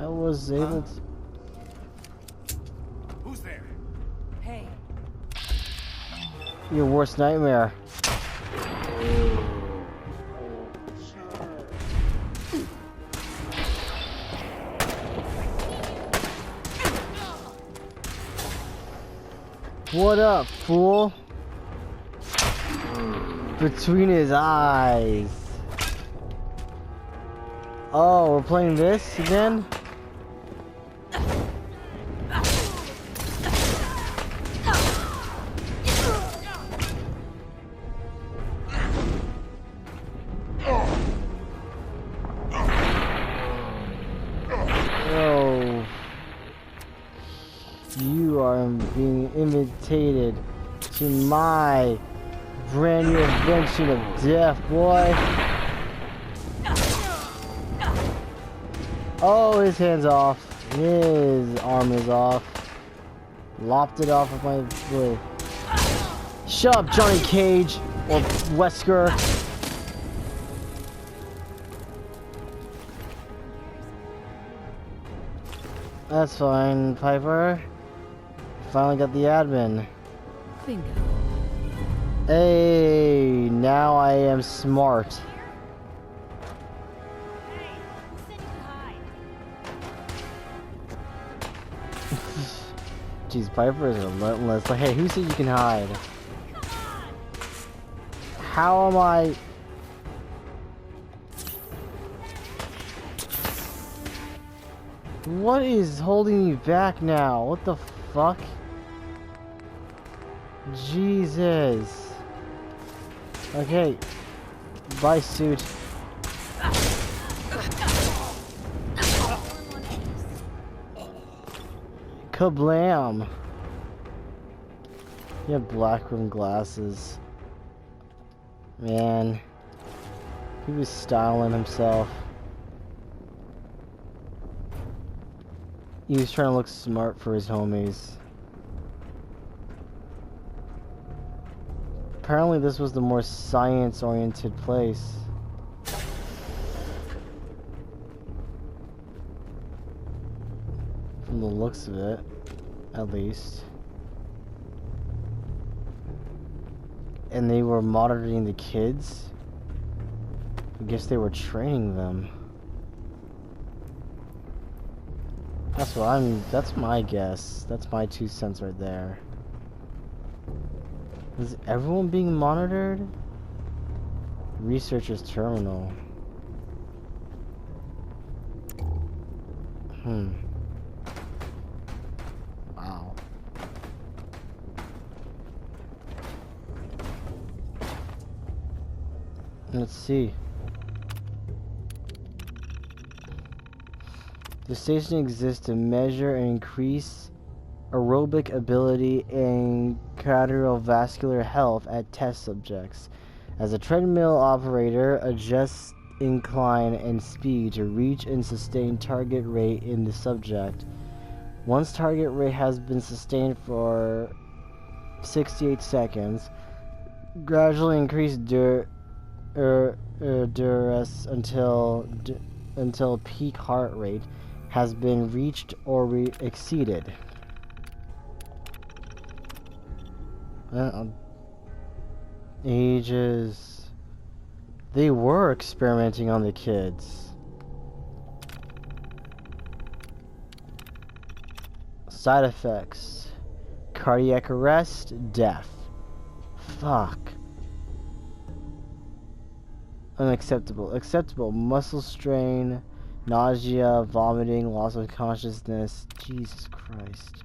I was able to... Who's there? Hey. Your worst nightmare. What up, fool? Between his eyes. Oh, we're playing this again? Oh. You are being imitated to my brand new invention of death, boy. Oh, his hand's off. His arm is off. Lopped it off of my blade. Shut up, Johnny Cage or Wesker. That's fine, Piper. Finally got the admin. Bingo. Hey, now I am smart. Jeez, Piper is relentless. Like, hey, who said you can hide? How am I? What is holding me back now? What the fuck? Jesus. Okay. Bye, suit. Kablam! He had black rimmed glasses. Man. He was styling himself. He was trying to look smart for his homies. Apparently this was the more science-oriented place. From the looks of it, at least. And they were monitoring the kids? I guess they were training them. That's my guess. That's my 2 cents right there. Is everyone being monitored? Researcher's terminal. Wow. Let's see. The station exists to measure and increase aerobic ability and cardiovascular health at test subjects. As a treadmill operator, adjusts incline and speed to reach and sustain target rate in the subject. Once target rate has been sustained for 68 seconds, gradually increase duress until peak heart rate has been reached or exceeded. Ages. They were experimenting on the kids. Side effects: cardiac arrest, death. Fuck. Unacceptable. Acceptable: muscle strain, nausea, vomiting, loss of consciousness. Jesus Christ.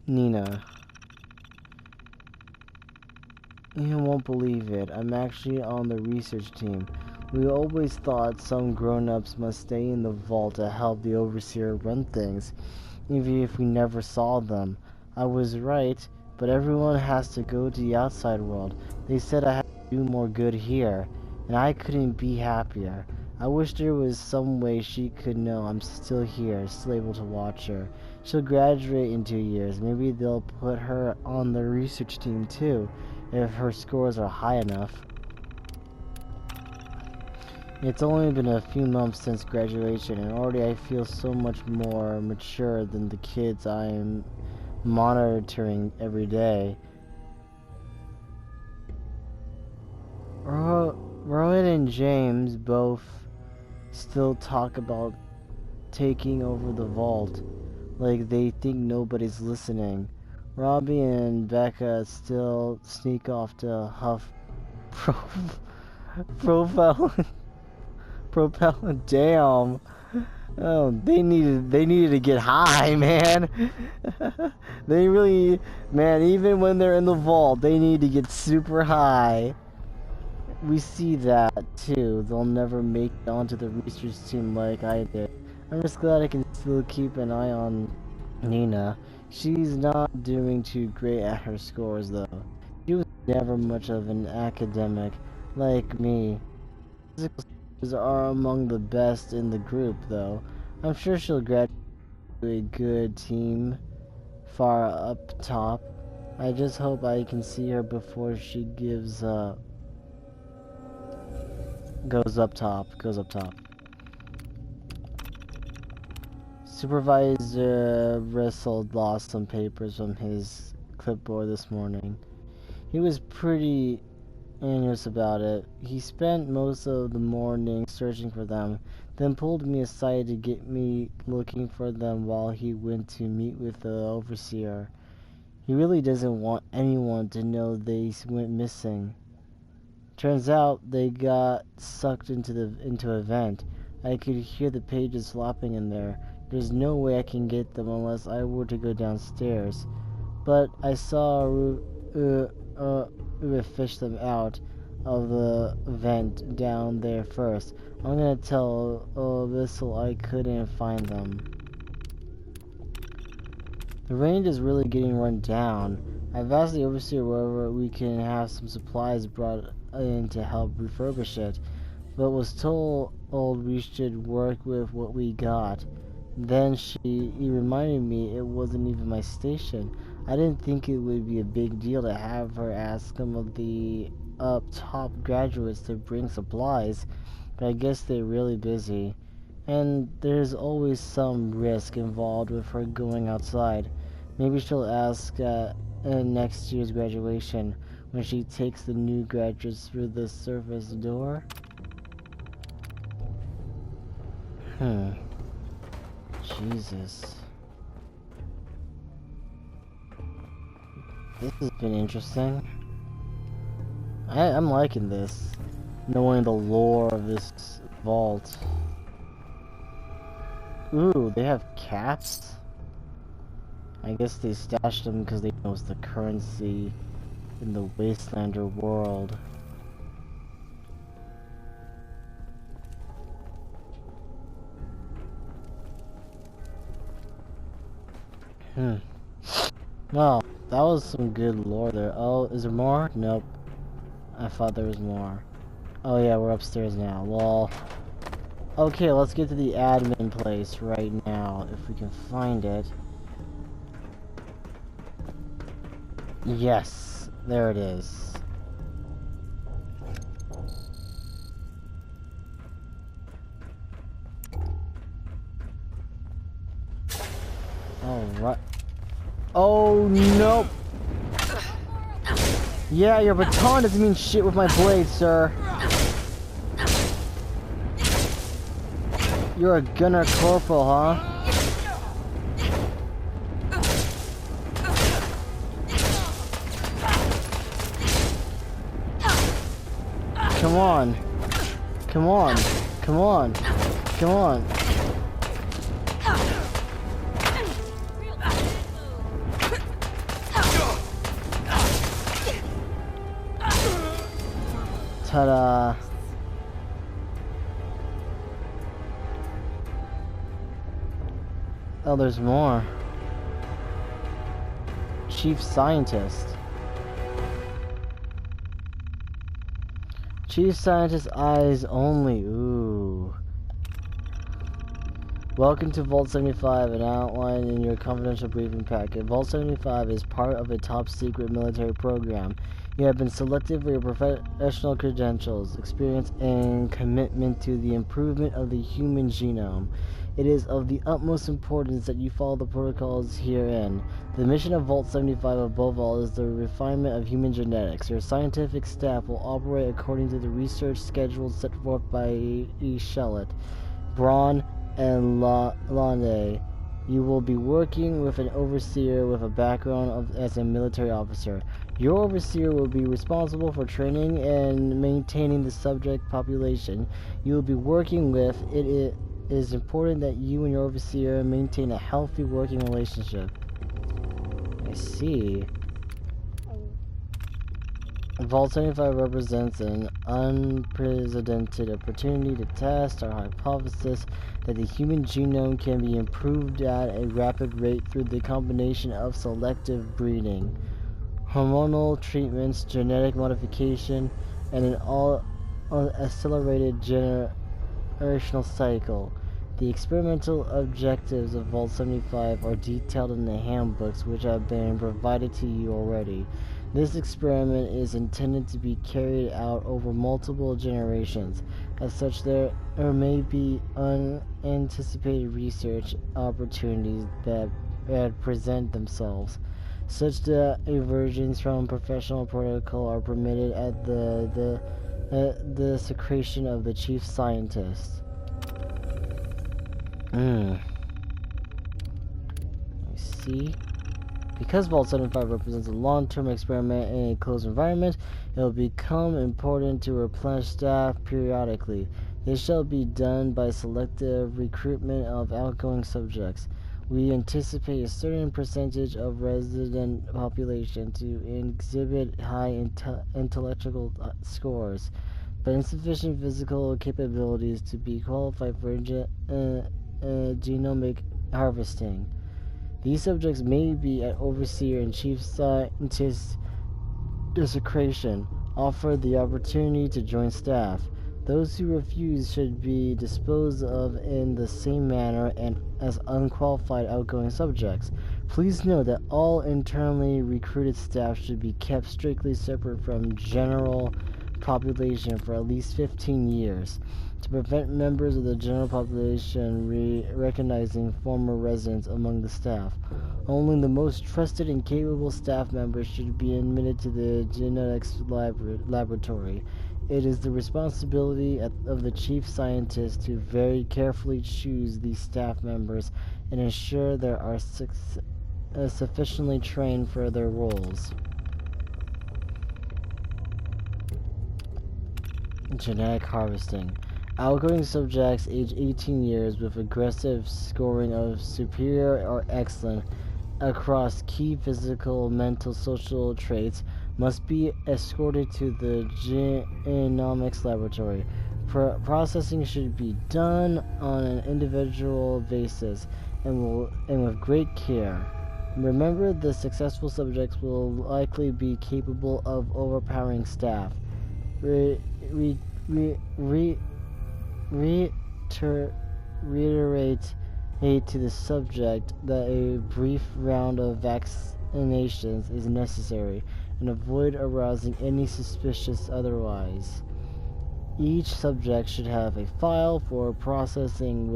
Nina. You won't believe it. I'm actually on the research team. We always thought some grown-ups must stay in the vault to help the overseer run things, even if we never saw them. I was right, but everyone has to go to the outside world. They said I had to do more good here, and I couldn't be happier. I wish there was some way she could know I'm still here, still able to watch her. She'll graduate in 2 years. Maybe they'll put her on the research team too, if her scores are high enough. It's only been a few months since graduation, and already I feel so much more mature than the kids I am monitoring every day. Rowan and James both still talk about taking over the vault, like they think nobody's listening. Robbie and Becca still sneak off to huff profile damn. Oh, they needed to get high, man. They really, man, even when they're in the vault, they need to get super high. We see that too. They'll never make it onto the research team like I did. I'm just glad I can still keep an eye on Nina. She's not doing too great at her scores though. She was never much of an academic like me. Physical skills are among the best in the group though. I'm sure she'll graduate to a good team far up top. I just hope I can see her before she gives up. Goes up top. Supervisor Russell lost some papers from his clipboard this morning. He was pretty anxious about it. He spent most of the morning searching for them, then pulled me aside to get me looking for them while he went to meet with the overseer. He really doesn't want anyone to know they went missing. Turns out they got sucked into a vent. I could hear the pages flopping in there. There's no way I can get them unless I were to go downstairs. But I saw Uwe fish them out of the vent down there first. I'm gonna tell Whistle I couldn't find them. The range is really getting run down. I've asked the overseer whether we can have some supplies brought in to help refurbish it, but was told we should work with what we got. Then he reminded me it wasn't even my station. I didn't think it would be a big deal to have her ask some of the up-top graduates to bring supplies, but I guess they're really busy. And there's always some risk involved with her going outside. Maybe she'll ask next year's graduation when she takes the new graduates through the surface door. Jesus. This has been interesting. I'm liking this. Knowing the lore of this vault. Ooh, they have caps? I guess they stashed them because they know it's the currency in the Wastelander world. Well, that was some good lore there. Oh, is there more? Nope. I thought there was more. Oh yeah, we're upstairs now. Lol. Okay, let's get to the admin place right now, if we can find it. Yes, there it is. Alright. Oh, nope. Yeah, your baton doesn't mean shit with my blade, sir. You're a gunner corporal, huh? Come on. Come on. Come on. Come on. Ta-da. Oh, there's more. Chief Scientist. Chief Scientist eyes only. Ooh. Welcome to Vault 75, an outline in your confidential briefing packet. Vault 75 is part of a top-secret military program. You have been selected for your professional credentials, experience, and commitment to the improvement of the human genome. It is of the utmost importance that you follow the protocols herein. The mission of Vault 75 above all is the refinement of human genetics. Your scientific staff will operate according to the research schedules set forth by Shellett, Braun, and Lane. You will be working with an overseer with a background as a military officer. Your overseer will be responsible for training and maintaining the subject population you will be working with. It is important that you and your overseer maintain a healthy working relationship. I see. Vault 75 represents an unprecedented opportunity to test our hypothesis that the human genome can be improved at a rapid rate through the combination of selective breeding, hormonal treatments, genetic modification, and an accelerated generational cycle. The experimental objectives of Vault 75 are detailed in the handbooks which have been provided to you already. This experiment is intended to be carried out over multiple generations. As such, there may be unanticipated research opportunities that present themselves. Such diversions from professional protocol are permitted at the discretion of the chief scientist. I see. Because Vault 75 represents a long-term experiment in a closed environment, it will become important to replenish staff periodically. This shall be done by selective recruitment of outgoing subjects. We anticipate a certain percentage of resident population to exhibit high intellectual scores, but insufficient physical capabilities to be qualified for genomic harvesting. These subjects may be at overseer and chief scientist discretion, offered the opportunity to join staff. Those who refuse should be disposed of in the same manner and as unqualified outgoing subjects. Please note that all internally recruited staff should be kept strictly separate from general population for at least 15 years. To prevent members of the general population recognizing former residents among the staff, only the most trusted and capable staff members should be admitted to the genetics laboratory. It is the responsibility of the chief scientist to very carefully choose these staff members and ensure they are sufficiently trained for their roles. Genetic harvesting. Outgoing subjects aged 18 years with aggressive scoring of superior or excellent across key physical, mental, social traits must be escorted to the genomics laboratory. Processing should be done on an individual basis and with great care. Remember, the successful subjects will likely be capable of overpowering staff. Reiterate to the subject that a brief round of vaccinations is necessary and avoid arousing any suspicious otherwise. Each subject should have a file for processing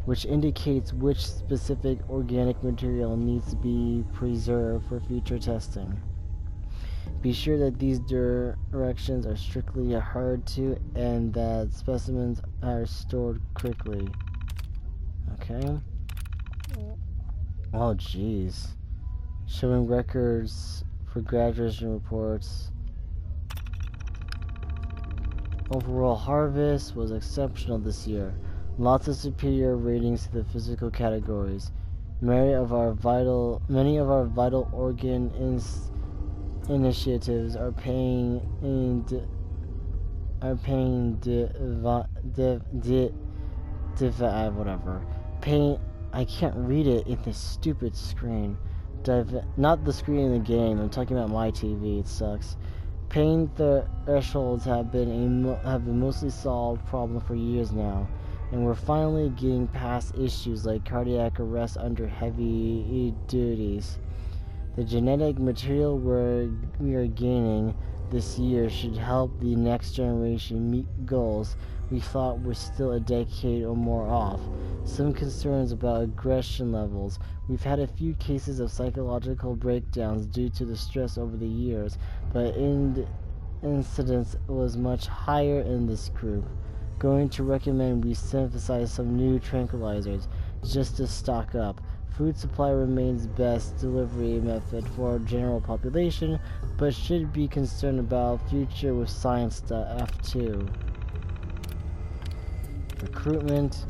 which indicates which specific organic material needs to be preserved for future testing. Be sure that these directions are strictly adhered to and that specimens are stored quickly. Okay. Oh, jeez. Showing records for graduation reports. Overall harvest was exceptional this year. Lots of superior ratings to the physical categories. Many of our vital organ initiatives are paying I can't read it in this stupid screen. Not the screen in the game. I'm talking about my TV. It sucks. Pain thresholds have been mostly solved problem for years now, and we're finally getting past issues like cardiac arrest under heavy duties. The genetic material we are gaining this year should help the next generation meet goals we thought were still a decade or more off. Some concerns about aggression levels. We've had a few cases of psychological breakdowns due to the stress over the years, but incidence was much higher in this group. Going to recommend we synthesize some new tranquilizers just to stock up. Food supply remains best delivery method for general population, but should be concerned about future with science stuff too. Recruitment.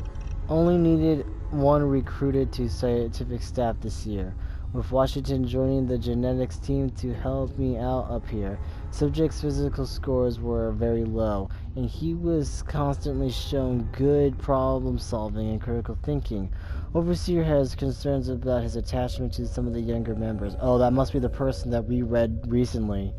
Only needed one recruited to scientific staff this year, with Washington joining the genetics team to help me out up here. Subject's physical scores were very low, and he was constantly shown good problem solving and critical thinking. Overseer has concerns about his attachment to some of the younger members. Oh, that must be the person that we read recently.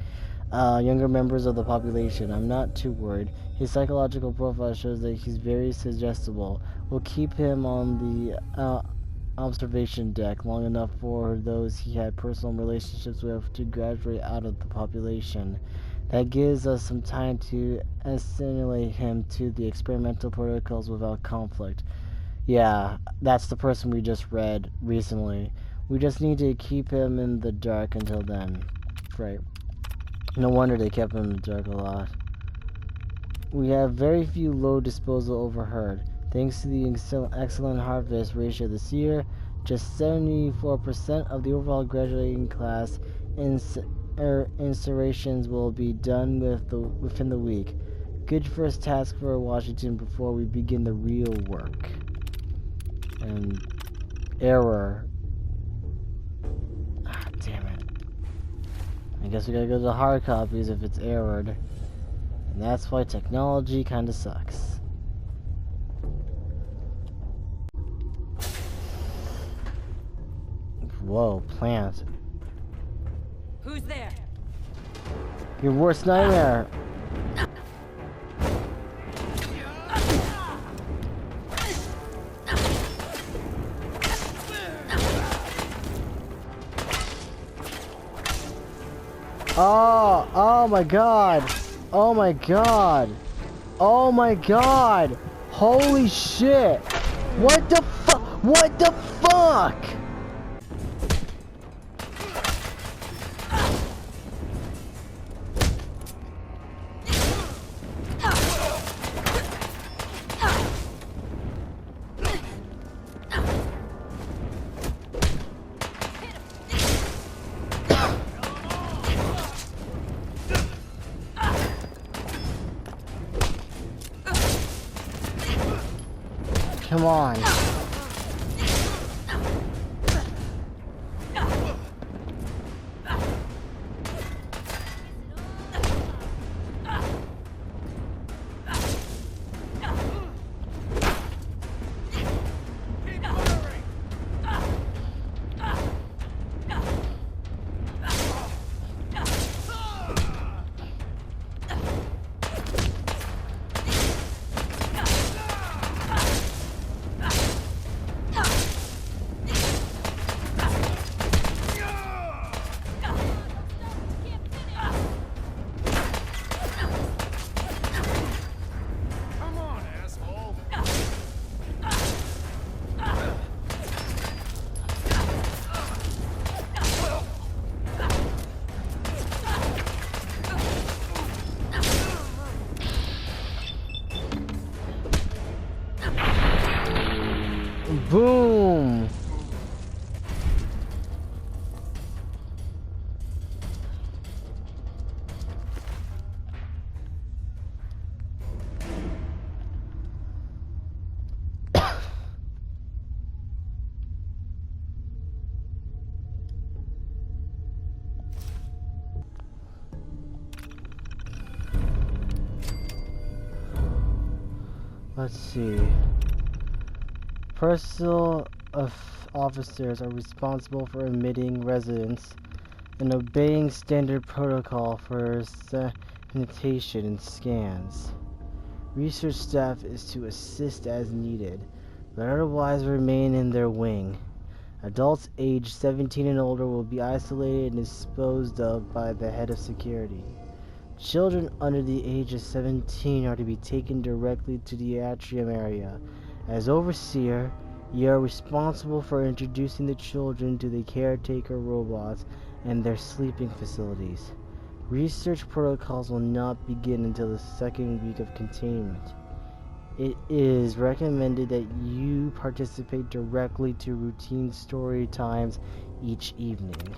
Younger members of the population. I'm not too worried. His psychological profile shows that he's very suggestible. We'll keep him on the observation deck long enough for those he had personal relationships with to graduate out of the population. That gives us some time to assimilate him to the experimental protocols without conflict. Yeah, that's the person we just read recently. We just need to keep him in the dark until then. Right. No wonder they kept him in the dark a lot. We have very few low disposal overheard. Thanks to the excellent harvest ratio this year, just 74% of the overall graduating class insertions will be done within the week. Good first task for Washington before we begin the real work. And error. Ah, damn it. I guess we gotta go to the hard copies if it's errored. And that's why technology kinda sucks. Whoa, plant. Who's there? Your worst nightmare! Oh my god! Oh my god! Oh my god! Holy shit! What the fuck? What the fuck? Come on. Boom! Let's see. Personal officers are responsible for admitting residents and obeying standard protocol for sanitation and scans. Research staff is to assist as needed, but otherwise remain in their wing. Adults aged 17 and older will be isolated and disposed of by the head of security. Children under the age of 17 are to be taken directly to the atrium area. As overseer, you are responsible for introducing the children to the caretaker robots and their sleeping facilities. Research protocols will not begin until the second week of containment. It is recommended that you participate directly to routine story times each evening.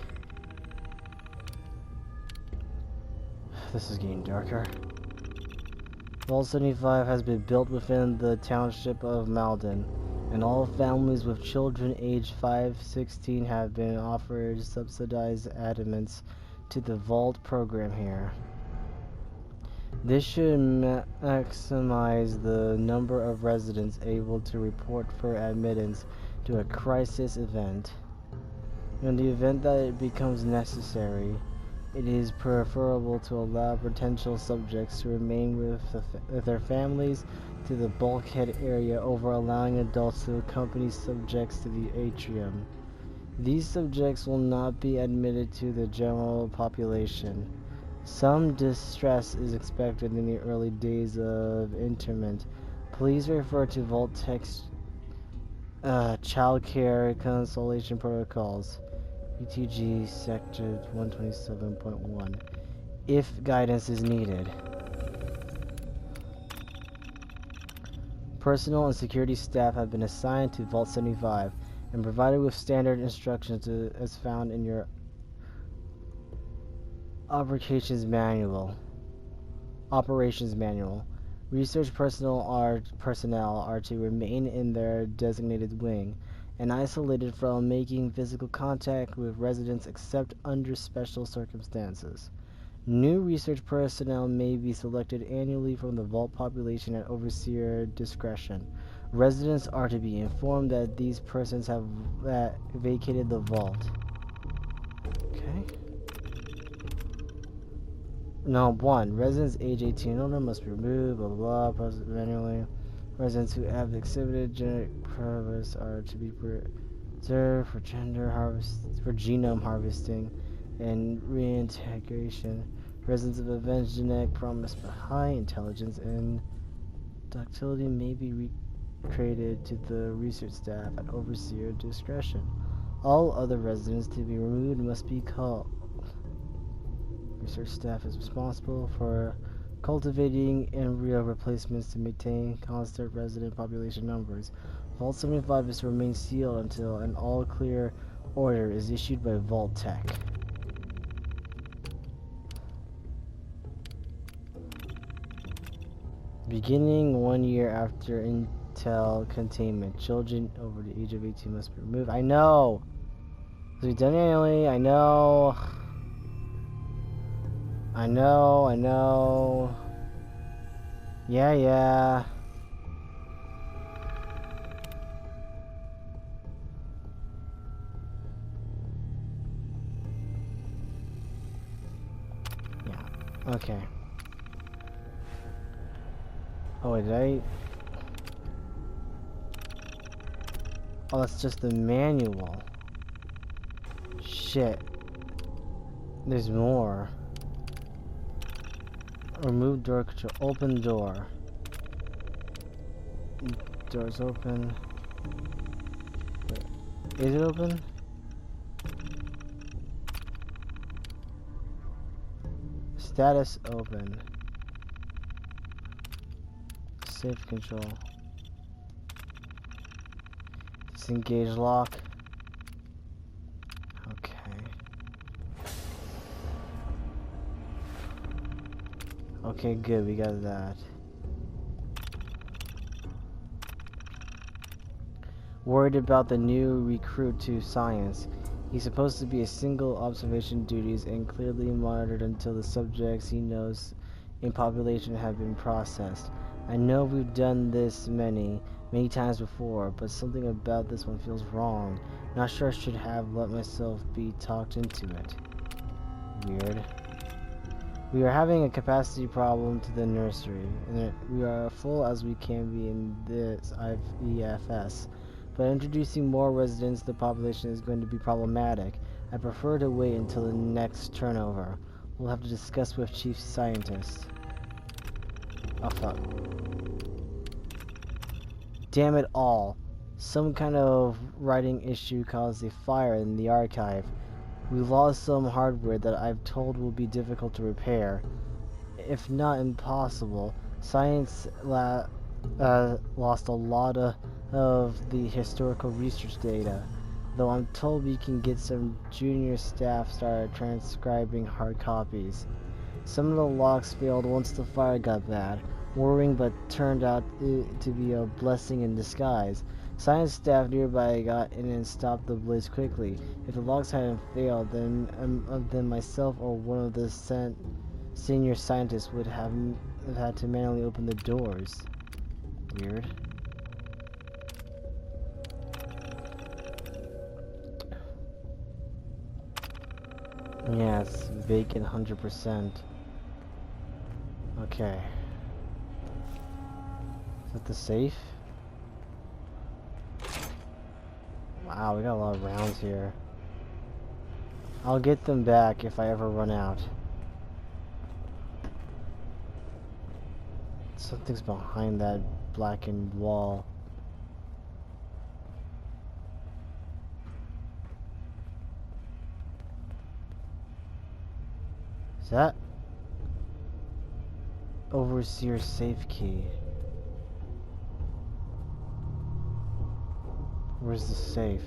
This is getting darker. Vault 75 has been built within the township of Malden, and all families with children aged 5-16 have been offered subsidized admittance to the Vault program here. This should maximize the number of residents able to report for admittance to a crisis event. In the event that it becomes necessary, it is preferable to allow potential subjects to remain with their families to the bulkhead area over allowing adults to accompany subjects to the atrium. These subjects will not be admitted to the general population. Some distress is expected in the early days of interment. Please refer to Vault Tech's child care consolation protocols, UTG Sector 127.1, if guidance is needed. Personnel and security staff have been assigned to Vault 75 and provided with standard instructions as found in your Operations manual. Research personnel are to remain in their designated wing and isolated from making physical contact with residents except under special circumstances. New research personnel may be selected annually from the vault population at overseer discretion. Residents are to be informed that these persons have vacated the vault. Okay. No, 1. Residents age 18 and older must be removed, blah blah blah, processed manually. Residents who have exhibited genetic prowess are to be preserved for genome harvesting and reintegration. Residents of advanced genetic promise but high intelligence and ductility may be recreated to the research staff at overseer discretion. All other residents to be removed must be called. Research staff is responsible for cultivating embryo replacements to maintain constant resident population numbers. Vault 75 is to remain sealed until an all-clear order is issued by Vault Tech. Beginning 1 year after Intel containment, children over the age of 18 must be removed. I know! This will be done annually, I know. I know. Yeah. Yeah. Okay. Oh, wait, did I? Oh, that's just the manual. Shit. There's more. Remove door control. Open door. Door's open. Wait, is it open? Status open. Safe control. Disengage lock. Okay, good, we got that. Worried about the new recruit to science. He's supposed to be a single observation duties and clearly monitored until the subjects he knows in population have been processed. I know we've done this many times before, but something about this one feels wrong. Not sure I should have let myself be talked into it. Weird. We are having a capacity problem to the nursery, and we are full as we can be in this IVFS. but introducing more residents to the population is going to be problematic. I prefer to wait until the next turnover. We'll have to discuss with Chief Scientist. Oh fuck. Damn it all. Some kind of writing issue caused a fire in the archive. We lost some hardware that I've told will be difficult to repair, if not impossible. Science lost a lot of the historical research data, though I'm told we can get some junior staff started transcribing hard copies. Some of the locks failed once the fire got bad, worrying, but turned out to be a blessing in disguise. Science staff nearby got in and stopped the blaze quickly. If the locks hadn't failed, then myself or one of the senior scientists would have had to manually open the doors. Weird. Yes, vacant 100%. Okay. Is that the safe? Wow, we got a lot of rounds here. I'll get them back if I ever run out. Something's behind that blackened wall. Is that Overseer safe key? Where's the safe?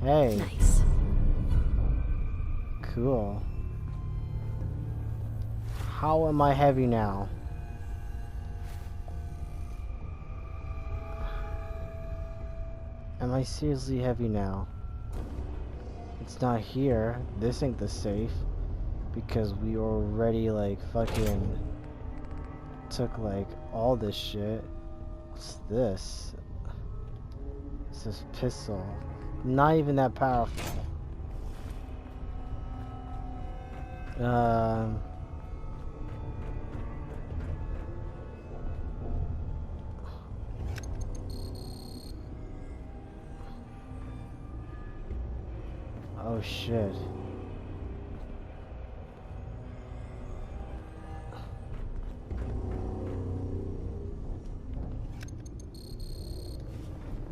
Hey. Nice. Cool. How am I heavy now? Am I seriously heavy now? It's not here. This ain't the safe. Because we already like fucking took like all this shit. What's this? It's this pistol. Not even that powerful. Oh shit.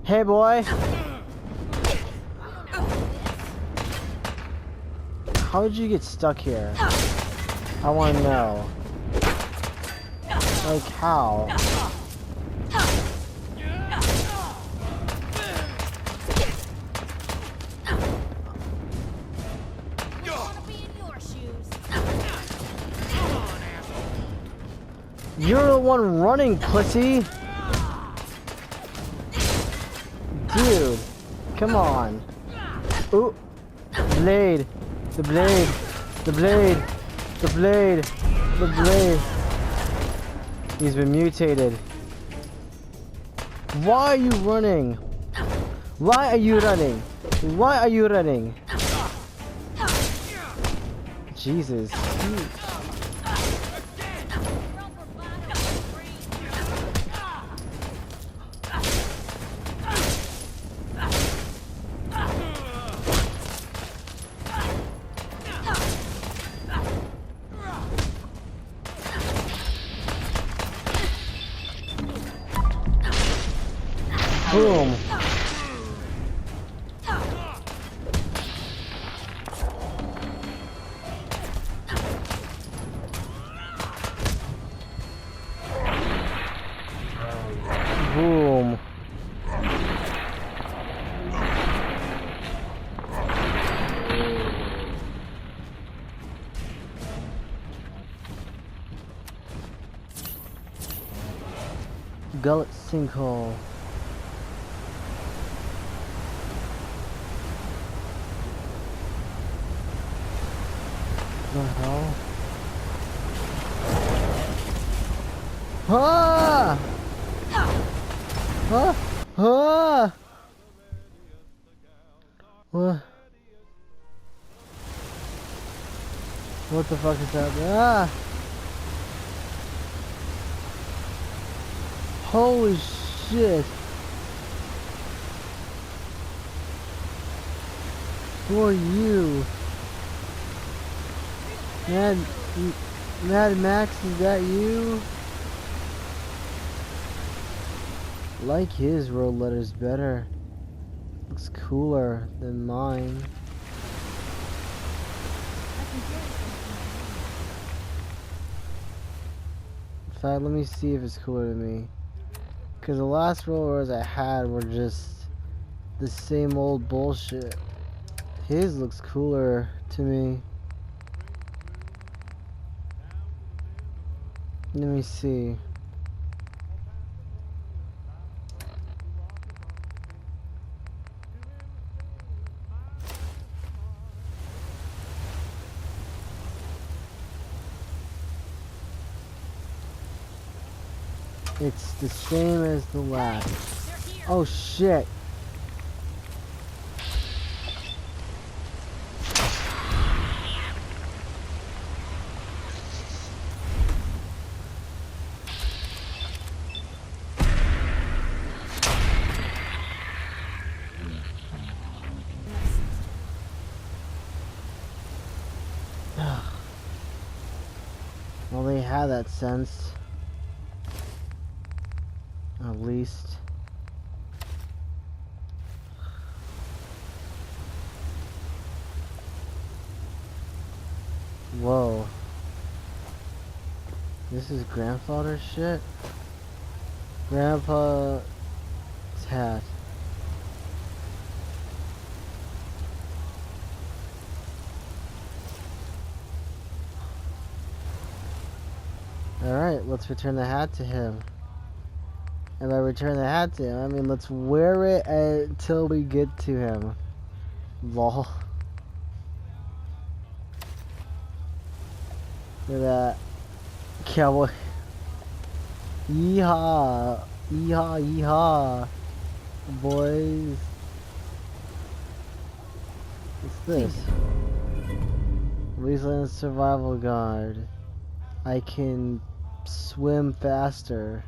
Hey boy! How did you get stuck here? I wanna know. Like how? You're the one running, pussy! Dude, come on. Ooh, blade, the blade, the blade, the blade, the blade. He's been mutated. Why are you running? Why are you running? Why are you running? Jesus. Boom. Boom. Gullet sinkhole. The hell? Ah! Huh? Ah! What? What the fuck is that? Ah! Holy shit. Who are you? Mad Max, is that you? Like his road letters better. Looks cooler than mine. In fact, let me see if it's cooler than me. Because the last rollers I had were just the same old bullshit. His looks cooler to me. Let me see. It's the same as the last. Oh shit. Well, they had that sense. At least. Whoa. This is grandfather's shit? Grandpa's hat. Alright, let's return the hat to him. And by return the hat to him, I mean let's wear it until we get to him. Lol. Look at that. Cowboy. Yeehaw. Yeehaw, yeehaw. Boys. What's this? Wasteland Survival Guard. I can swim faster.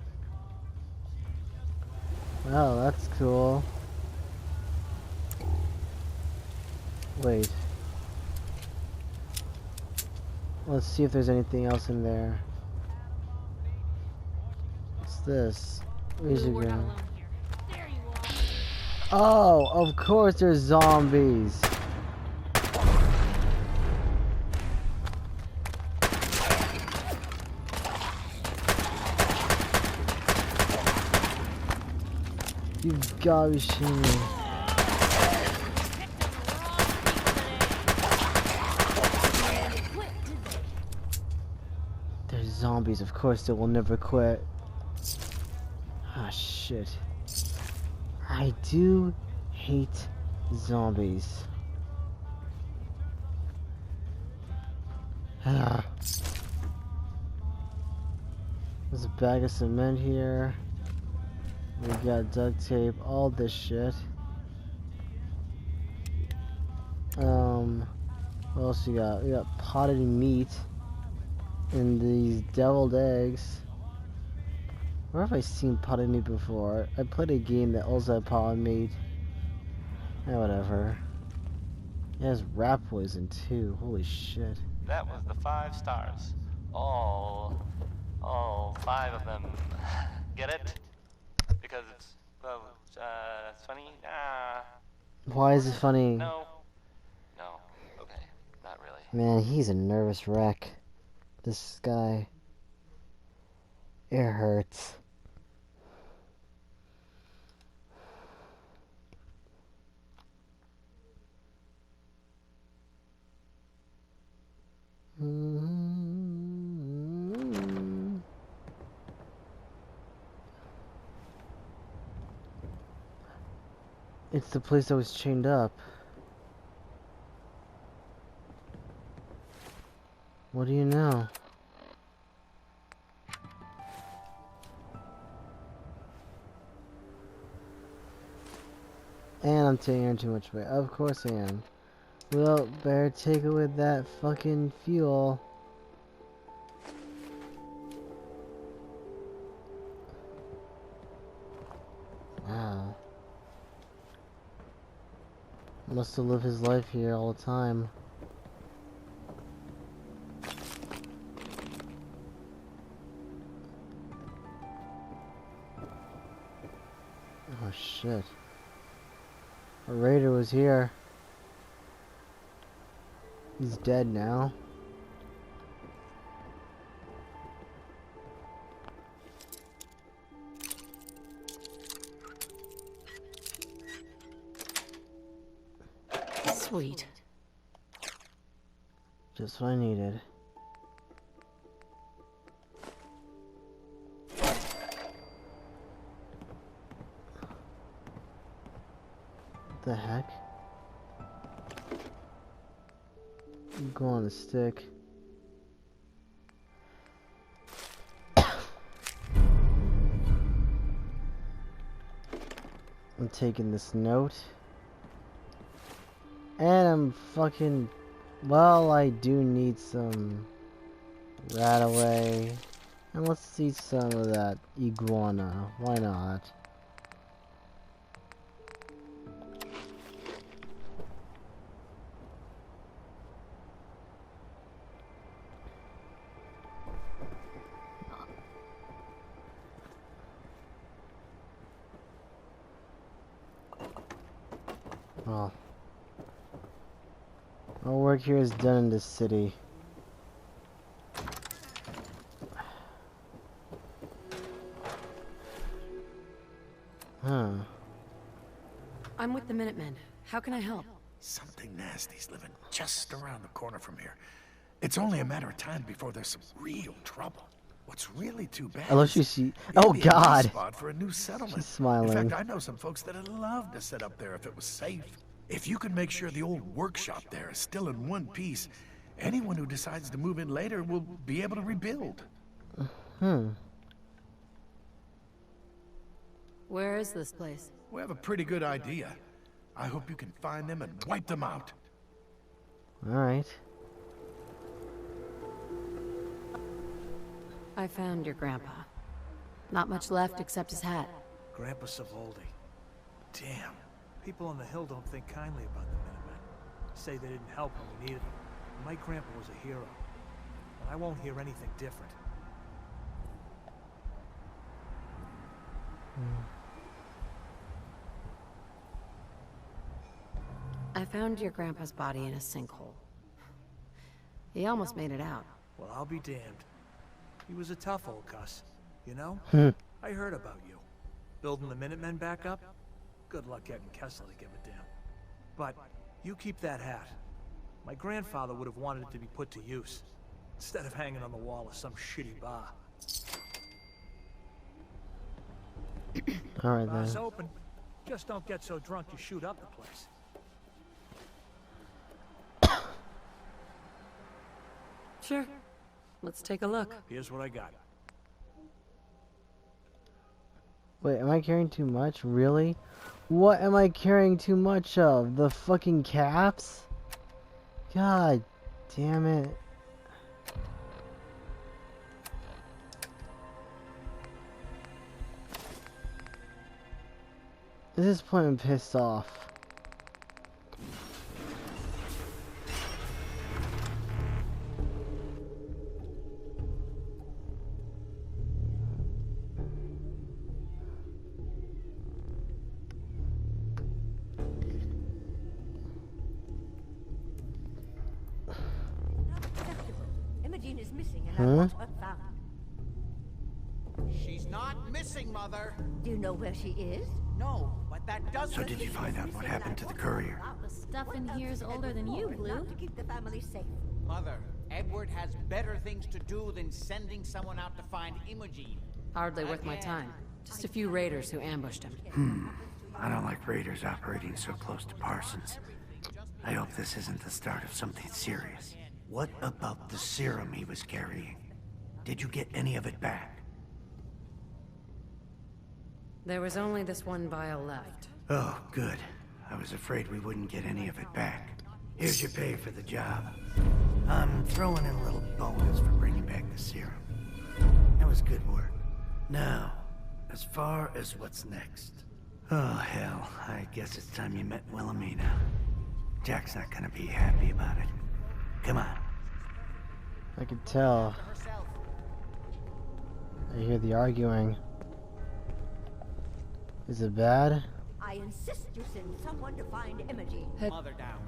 Wow, that's cool. Wait. Let's see if there's anything else in there. What's this? Where's your gun? Oh, of course there's zombies. You've gotta be shitting me. There's zombies, of course they will never quit. Ah, shit. I do hate zombies. Ah. There's a bag of cement here. We got duct tape, all this shit. What else you got? We got potted meat and these deviled eggs. Where have I seen potted meat before? I played a game that also had potted meat. Yeah, whatever. It has rat poison too. Holy shit. That was the 5 stars. All 5 of them. Get it? Because it's, well, it's funny? Why is it funny? No. Okay, not really. Man, he's a nervous wreck. This guy. It hurts. It's the place that was chained up. What do you know? And I'm taking too much weight. Of course I am. Well, better take it with that fucking fuel. Wow. Must have lived his life here all the time. Oh shit. A raider was here. He's dead now. Sweet. Just what I needed. What the heck? Go on a stick. I'm taking this note. And I'm fucking... Well, I do need some rat away. And let's eat some of that iguana. Why not? Well, our work here is done in this city. Huh. I'm with the Minutemen. How can I help? Something nasty's living just around the corner from here. It's only a matter of time before there's some real trouble. What's really too bad? I love you see. Oh it'd be a nice God. spot for a new settlement. She's smiling. In fact, I know some folks that'd love to set up there if it was safe. If you can make sure the old workshop there is still in one piece, anyone who decides to move in later will be able to rebuild. Where is this place? We have a pretty good idea. I hope you can find them and wipe them out. Alright. I found your grandpa. Not much left except his hat. Grandpa Savoldi. Damn. People on the hill don't think kindly about the Minutemen. Say they didn't help when we needed them. My grandpa was a hero. And I won't hear anything different. I found your grandpa's body in a sinkhole. He almost made it out. Well, I'll be damned. He was a tough old cuss. You know? I heard about you. Building the Minutemen back up? Good luck getting Kessler to give a damn. But you keep that hat. My grandfather would have wanted it to be put to use, instead of hanging on the wall of some shitty bar. Alright Bar's then. open. Just don't get so drunk you shoot up the place. Sure. Let's take a look. Here's what I got. Wait, am I carrying too much? Really? What am I carrying too much of? The fucking caps? God damn it. At this point I'm pissed off. Imogene is missing and I want her found. She's not missing, Mother. Do you know where she is? No, but that doesn't... So did you find out what happened to the courier? The stuff in here is older than you, Blue. To keep the family safe. Mother, Edward has better things to do than sending someone out to find Imogene. Hardly worth my time. Just a few raiders who ambushed him. I don't like raiders operating so close to Parsons. I hope this isn't the start of something serious. What about the serum he was carrying? Did you get any of it back? There was only this one vial left. Oh, good. I was afraid we wouldn't get any of it back. Here's your pay for the job. I'm throwing in a little bonus for bringing back the serum. That was good work. Now, as far as what's next, Oh, hell. I guess it's time you met Wilhelmina. Jack's not gonna be happy about it. Come on. I could tell. I hear the arguing. Is it bad? I insist you send someone to find Imogene. Mother down.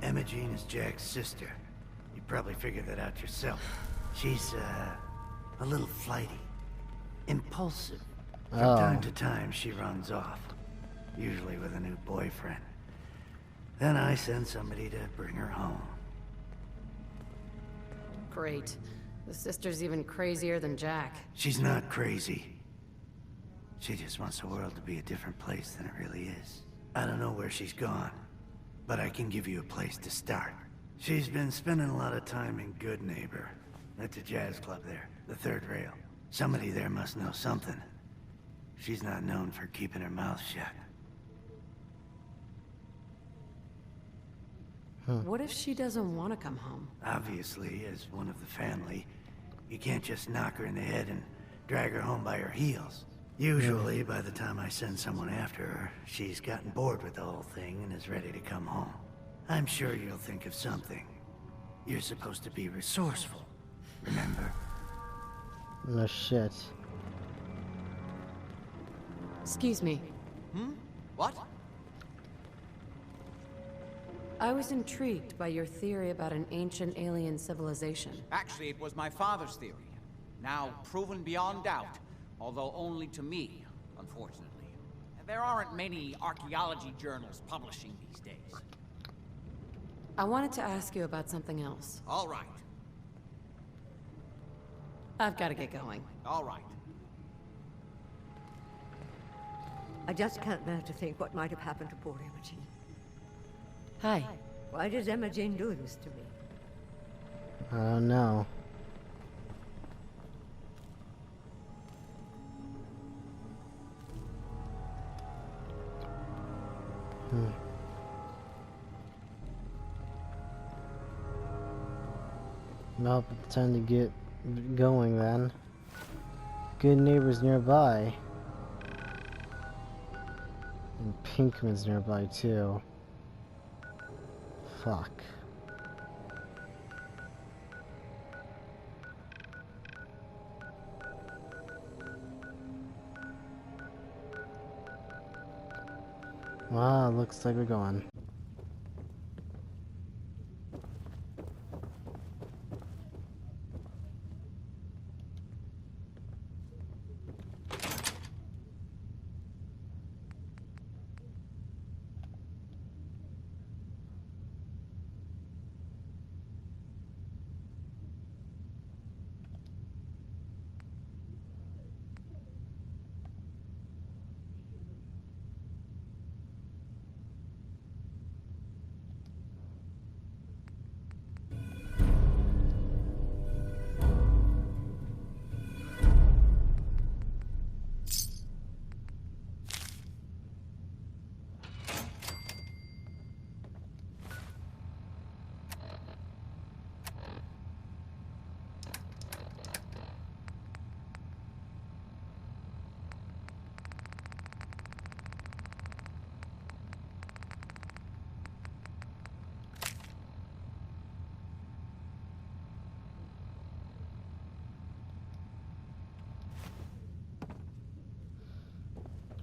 Imogene is Jack's sister. You probably figured that out yourself. She's, a little flighty. Impulsive. From time to time, she runs off. Usually with a new boyfriend. Then I send somebody to bring her home. Great. The sister's even crazier than Jack. She's not crazy. She just wants the world to be a different place than it really is. I don't know where she's gone, but I can give you a place to start. She's been spending a lot of time in Good Neighbor, at the jazz club there, the third rail. Somebody there must know something. She's not known for keeping her mouth shut. What if she doesn't want to come home? Obviously, as one of the family, you can't just knock her in the head and drag her home by her heels. Usually, by the time I send someone after her, she's gotten bored with the whole thing and is ready to come home. I'm sure you'll think of something. You're supposed to be resourceful, remember? No shit. Excuse me. What? I was intrigued by your theory about an ancient alien civilization. Actually, it was my father's theory. Now proven beyond doubt, although only to me, unfortunately. There aren't many archaeology journals publishing these days. I wanted to ask you about something else. All right. I've got to get going. All right. I just can't bear to think what might have happened to poor Imogene. Hi. Why does Imogene do this to me? I don't know. Well, it's time to get going then. Good Neighbors nearby. And Pinkman's nearby too. Fuck. Wow, looks like we're going.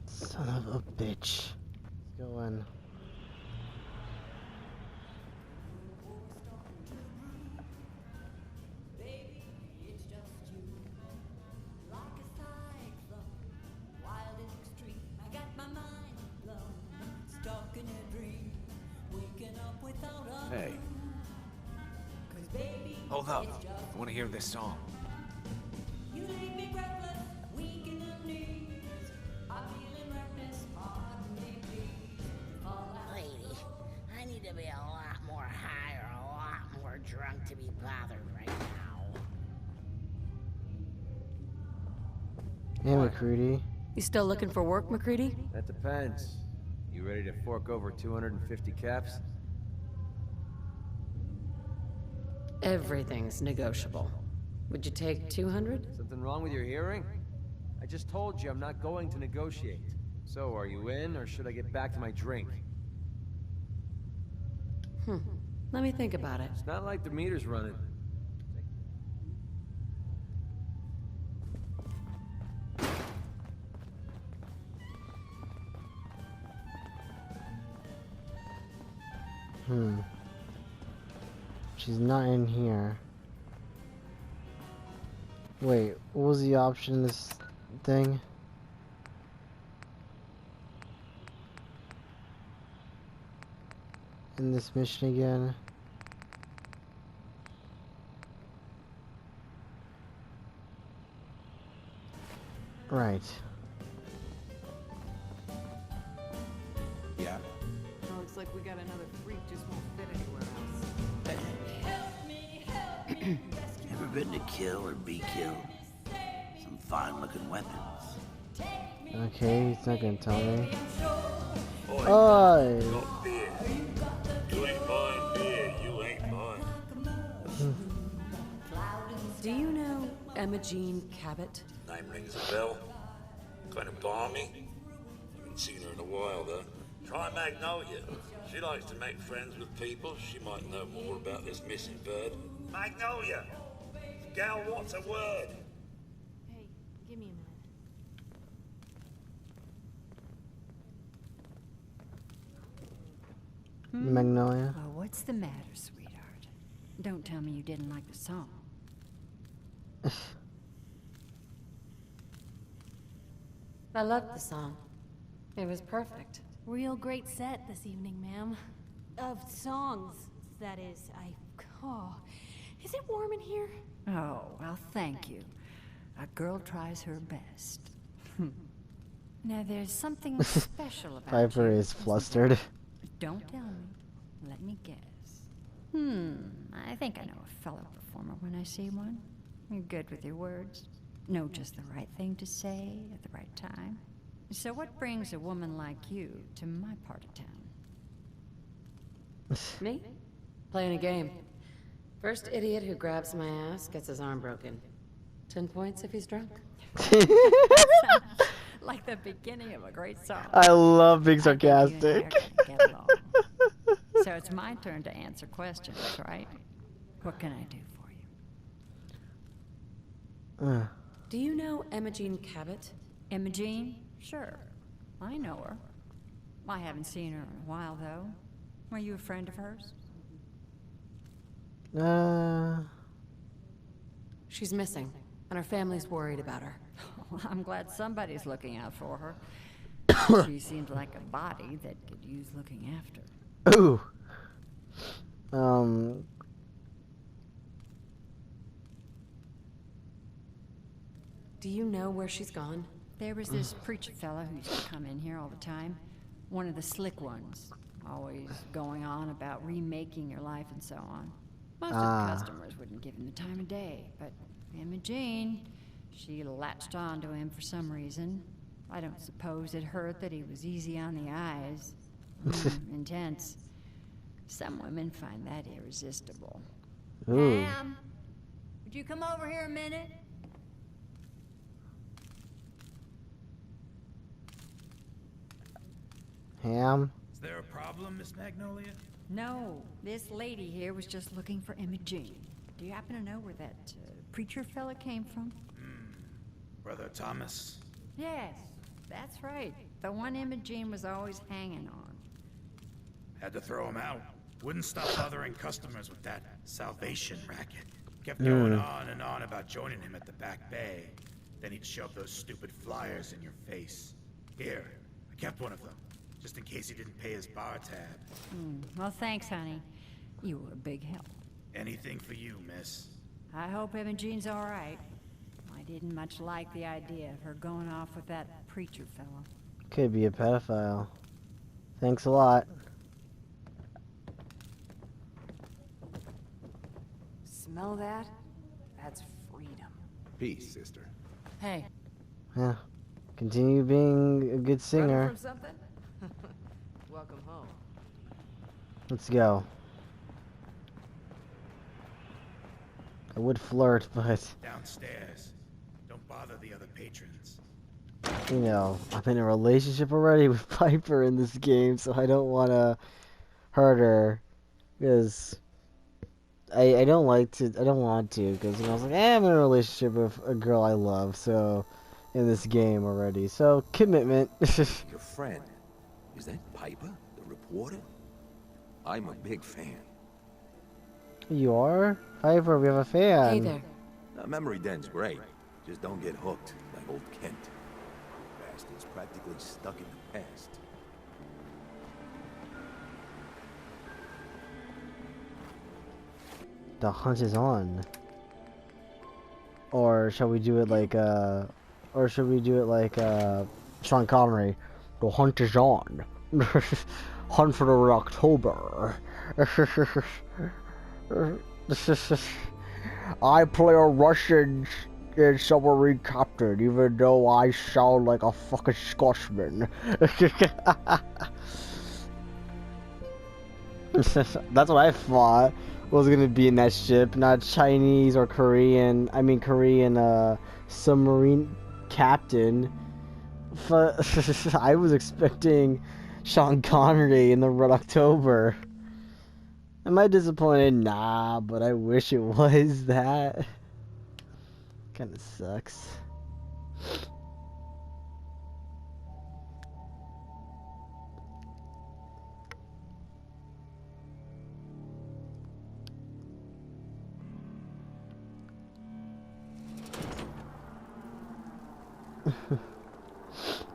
Son of a bitch. Let's go in. Hey. Hold up. I want to hear this song. Lady, I need to be a lot more high or a lot more drunk to be bothered right now. Hey, McCready. You still looking for work, McCready? That depends. You ready to fork over 250 caps? Everything's negotiable. Would you take 200? Something wrong with your hearing? I just told you I'm not going to negotiate. So, are you in, or should I get back to my drink? Let me think about it. It's not like the meter's running. She's not in here. Wait, what was the option in this thing? In this mission again? Right. Yeah. Looks like we got another freak just won't fit anywhere else. Ever been to kill or be killed? Some fine-looking weapons. Okay, he's not gonna tell me. Oh! Got beer. You ain't buying beer, you ain't buying. Do you know Emma Jean Cabot? Name rings a bell. Kind of balmy. Haven't seen her in a while, though. Try Magnolia. She likes to make friends with people. She might know more about this missing bird. Magnolia! Gal, what's a word? Hey, give me a minute. Magnolia? Oh, what's the matter, sweetheart? Don't tell me you didn't like the song. I loved the song. It was perfect. Real great set this evening, ma'am. Of songs, that is. Oh, is it warm in here? Oh, well, thank you. A girl tries her best. Now, there's something special about Piper you, is isn't there? flustered. Don't tell me. Let me guess. I think I know a fellow performer when I see one. You're good with your words. Know just the right thing to say at the right time. So what brings a woman like you to my part of town? Me? Playing a game. First idiot who grabs my ass gets his arm broken. 10 points if he's drunk. Sounds like the beginning of a great song. I love being I think you and I are sarcastic. gonna get along. So it's my turn to answer questions, right? What can I do for you? Do you know Emma Jean Cabot? Emma Jean? Sure. I know her. I haven't seen her in a while, though. Are you a friend of hers? She's missing, and her family's worried about her. Well, I'm glad somebody's looking out for her. She seems like a body that could use looking after. Ooh. Do you know where she's gone? There was this preacher fella who used to come in here all the time. One of the slick ones. Always going on about remaking your life and so on. Most of the customers wouldn't give him the time of day, but Emma Jean, she latched on to him for some reason. I don't suppose it hurt that he was easy on the eyes. Intense. Some women find that irresistible. Ooh. Ma'am, would you come over here a minute? Ham? Is there a problem, Miss Magnolia? No, this lady here was just looking for Emma Jean. Do you happen to know where that preacher fella came from? Brother Thomas? Yes, that's right. The one Emma Jean was always hanging on. Had to throw him out. Wouldn't stop bothering customers with that salvation racket. Kept going on and on about joining him at the back bay. Then he'd shove those stupid flyers in your face. Here, I kept one of them, just in case he didn't pay his bar tab. Well, thanks, honey. You were a big help. Anything for you, miss. I hope Emma Jean's all right. I didn't much like the idea of her going off with that preacher fella. Could be a pedophile. Thanks a lot. Smell that? That's freedom. Peace, sister. Hey. Yeah. Continue being a good singer. From something? Welcome home. Let's go. I would flirt, but... Downstairs. Don't bother the other patrons. You know, I'm in a relationship already with Piper in this game, so I don't want to hurt her. Because I don't like to, I don't want to, because, you know, I was like, I'm in a relationship with a girl I love, so, in this game already. So, commitment. Your friend, is that Piper, the reporter? I'm a big fan. You are? Piper, we have a fan. Hey there. Memory den's great. Just don't get hooked like old Kent. Bastard's practically stuck in the past. The hunt is on. Or shall we do it like, Sean Connery? The hunt is on. Hunt for the October. I play a Russian submarine captain, even though I sound like a fucking Scotsman. That's what I thought was gonna be in that ship, not Chinese or Korean. I mean Korean submarine captain. I was expecting Sean Connery in the Red October. Am I disappointed? Nah, but I wish it was that. Kinda sucks.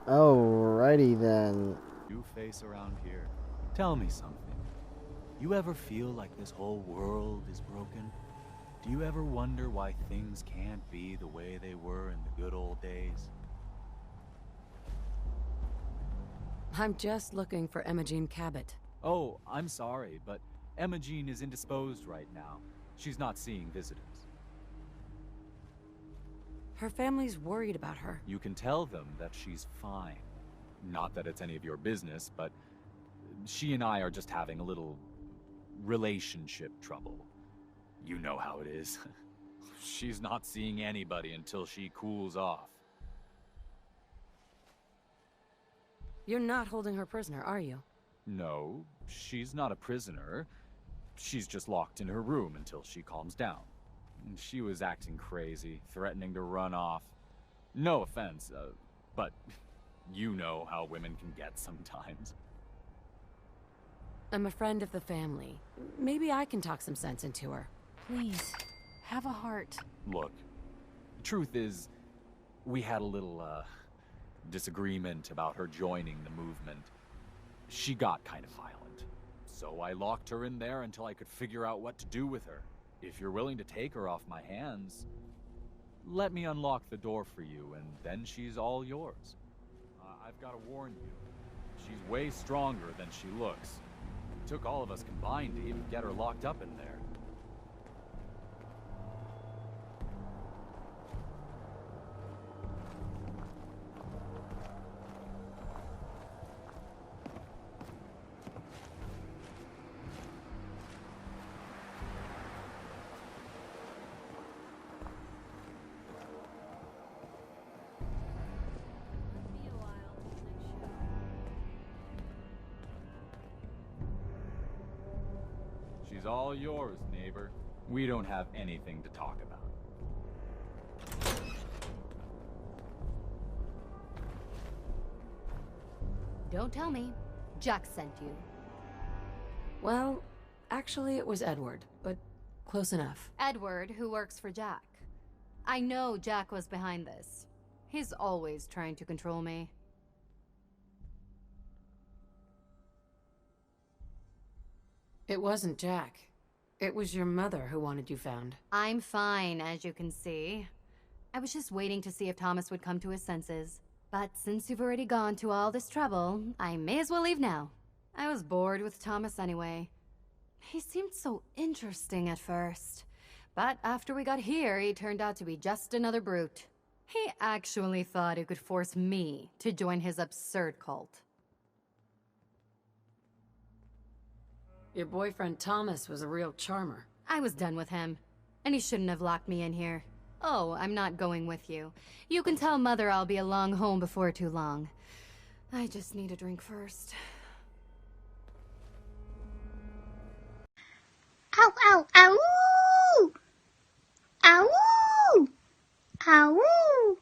Alrighty then. You face around here. Tell me something. You ever feel like this whole world is broken? Do you ever wonder why things can't be the way they were in the good old days? I'm just looking for Emma Jean Cabot. Oh, I'm sorry, but Emma Jean is indisposed right now. She's not seeing visitors. Her family's worried about her. You can tell them that she's fine. Not that it's any of your business, but she and I are just having a little relationship trouble. You know how it is. She's not seeing anybody until she cools off. You're not holding her prisoner, are you? No, she's not a prisoner. She's just locked in her room until she calms down. She was acting crazy, threatening to run off. No offense, but you know how women can get sometimes. I'm a friend of the family. Maybe I can talk some sense into her. Please, have a heart. Look, truth is, we had a little, disagreement about her joining the movement. She got kind of violent. So I locked her in there until I could figure out what to do with her. If you're willing to take her off my hands, let me unlock the door for you, and then she's all yours. I've got to warn you, she's way stronger than she looks. It took all of us combined to even get her locked up in there. She's all yours, neighbor. We don't have anything to talk about. Don't tell me. Jack sent you. Well, actually it was Edward, but close enough. Edward, who works for Jack. I know Jack was behind this. He's always trying to control me. It wasn't Jack. It was your mother who wanted you found. I'm fine, as you can see. I was just waiting to see if Thomas would come to his senses. But since you've already gone to all this trouble, I may as well leave now. I was bored with Thomas anyway. He seemed so interesting at first. But after we got here, he turned out to be just another brute. He actually thought he could force me to join his absurd cult. Your boyfriend Thomas was a real charmer. I was done with him, and he shouldn't have locked me in here. Oh, I'm not going with you. You can tell Mother I'll be along home before too long. I just need a drink first. Ow, ow, ow! Ow! Ow!